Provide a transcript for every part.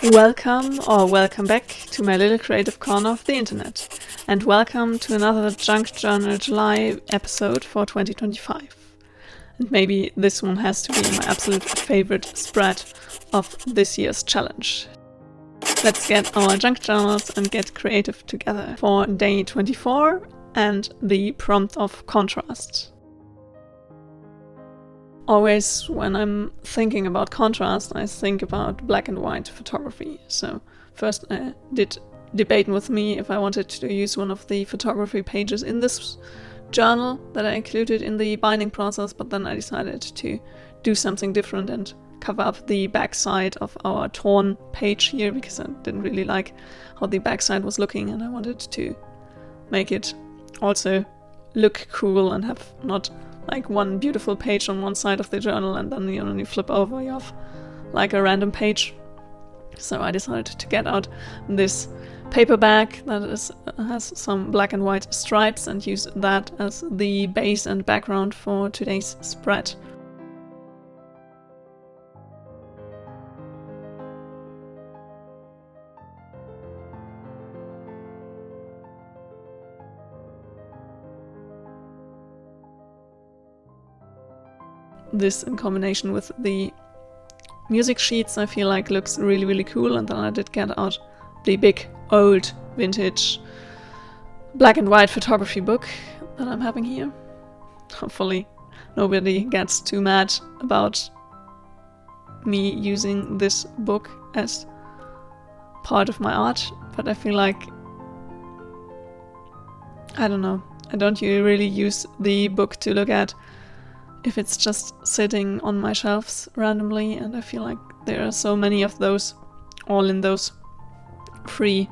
Welcome back to my little creative corner of the internet, and welcome to another Junk Journal July episode for 2025. And maybe this one has to be my absolute favorite spread of this year's challenge. Let's get our junk journals and get creative together for day 24 and the prompt of contrast. Always when I'm thinking about contrast, I think about black and white photography. So first I did debate with me if I wanted to use one of the photography pages in this journal that I included in the binding process, but then I decided to do something different and cover up the backside of our torn page here because I didn't really like how the backside was looking, and I wanted to make it also look cool and have not like one beautiful page on one side of the journal and then when you flip over you have like a random page. So I decided to get out this paper bag that has some black and white stripes and use that as the base and background for today's spread. This in combination with the music sheets I feel like looks really cool, and then I did get out the big old vintage black and white photography book that I'm having here. Hopefully nobody gets too mad about me using this book as part of my art, but I feel like, I don't know, I don't really use the book to look at if it's just sitting on my shelves randomly, and I feel like there are so many of those all in those free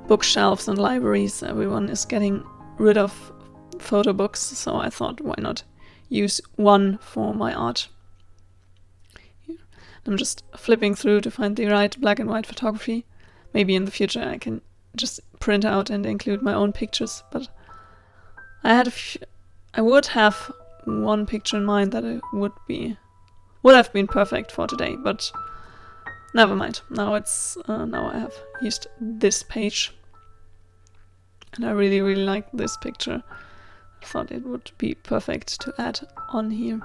bookshelves and libraries. Everyone is getting rid of photo books, so I thought, why not use one for my art? Here. I'm just flipping through to find the right black and white photography. Maybe in the future I can just print out and include my own pictures, but I would have one picture in mind that it would have been perfect for today, but never mind. Now I have used this page, and I really like this picture. I thought it would be perfect to add on here.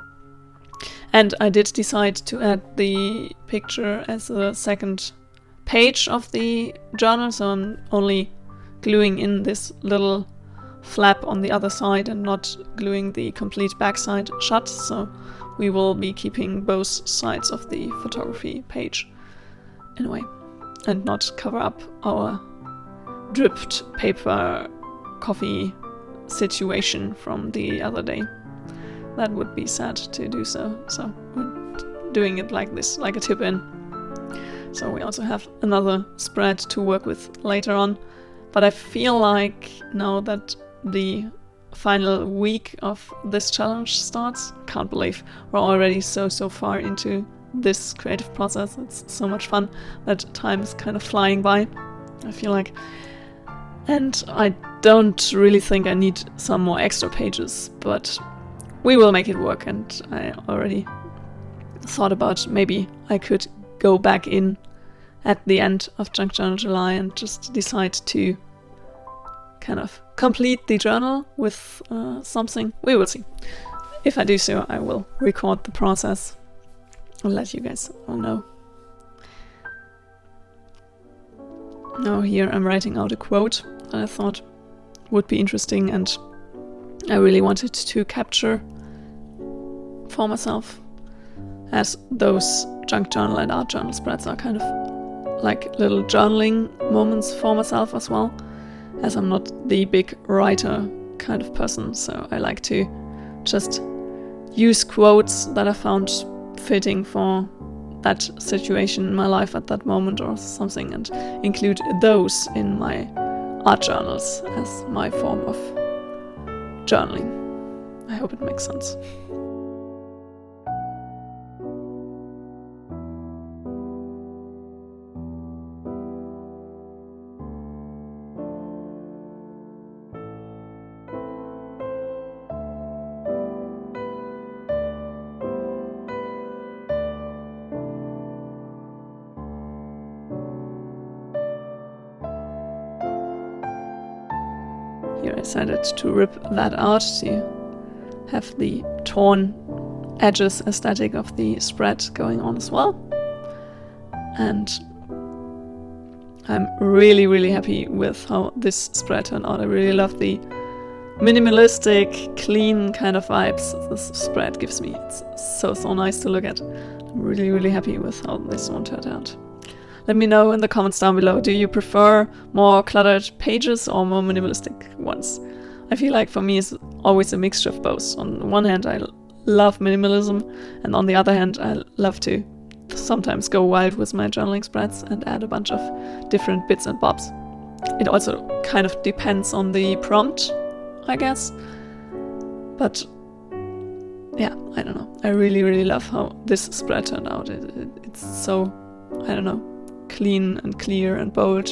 And I did decide to add the picture as a second page of the journal, so I'm only gluing in this little flap on the other side and not gluing the complete backside shut, so we will be keeping both sides of the photography page in a way and not cover up our dripped paper coffee situation from the other day. That would be sad to do so we're doing it like this, like a tip in, so we also have another spread to work with later on. But I feel like now that the final week of this challenge starts, can't believe we're already so far into this creative process. It's so much fun that time is kind of flying by, I feel like. And I don't really think I need some more extra pages, but we will make it work. And I already thought about maybe I could go back in at the end of Junk Journal July and just decide to kind of complete the journal with something. We will see. If I do so, I will record the process and let you guys all know. Now here I'm writing out a quote that I thought would be interesting and I really wanted to capture for myself, as those junk journal and art journal spreads are kind of like little journaling moments for myself as well, as I'm not the big writer kind of person, so I like to just use quotes that I found fitting for that situation in my life at that moment or something, and include those in my art journals as my form of journaling. I hope it makes sense. here I decided to rip that out to have the torn edges aesthetic of the spread going on as well. And I'm really, really happy with how this spread turned out. I really love the minimalistic, clean kind of vibes this spread gives me. It's so nice to look at. I'm really, really happy with how this one turned out. Let me know in the comments down below, do you prefer more cluttered pages or more minimalistic ones? I feel like for me it's always a mixture of both. On one hand I love minimalism, and on the other hand I love to sometimes go wild with my journaling spreads and add a bunch of different bits and bobs. It also kind of depends on the prompt, I guess. But yeah, I don't know. I really, really love how this spread turned out. It's so, I don't know, clean and clear and bold.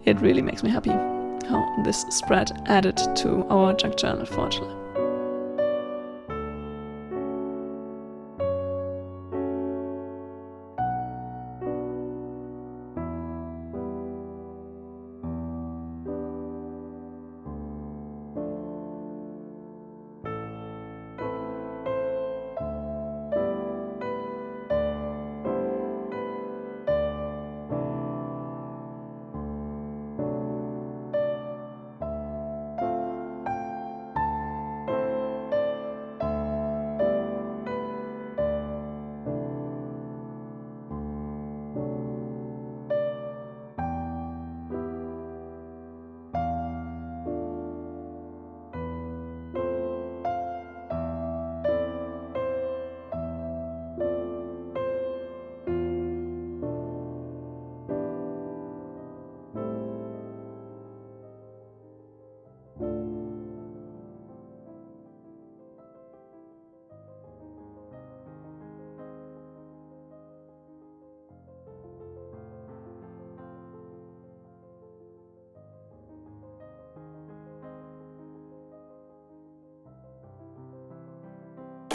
It really makes me happy how this spread added to our junk journal for July.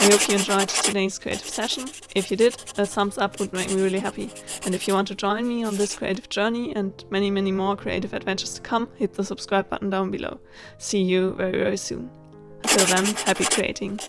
I hope you enjoyed today's creative session. If you did, a thumbs up would make me really happy. And if you want to join me on this creative journey and many more creative adventures to come, hit the subscribe button down below. See you very soon. Until then, happy creating.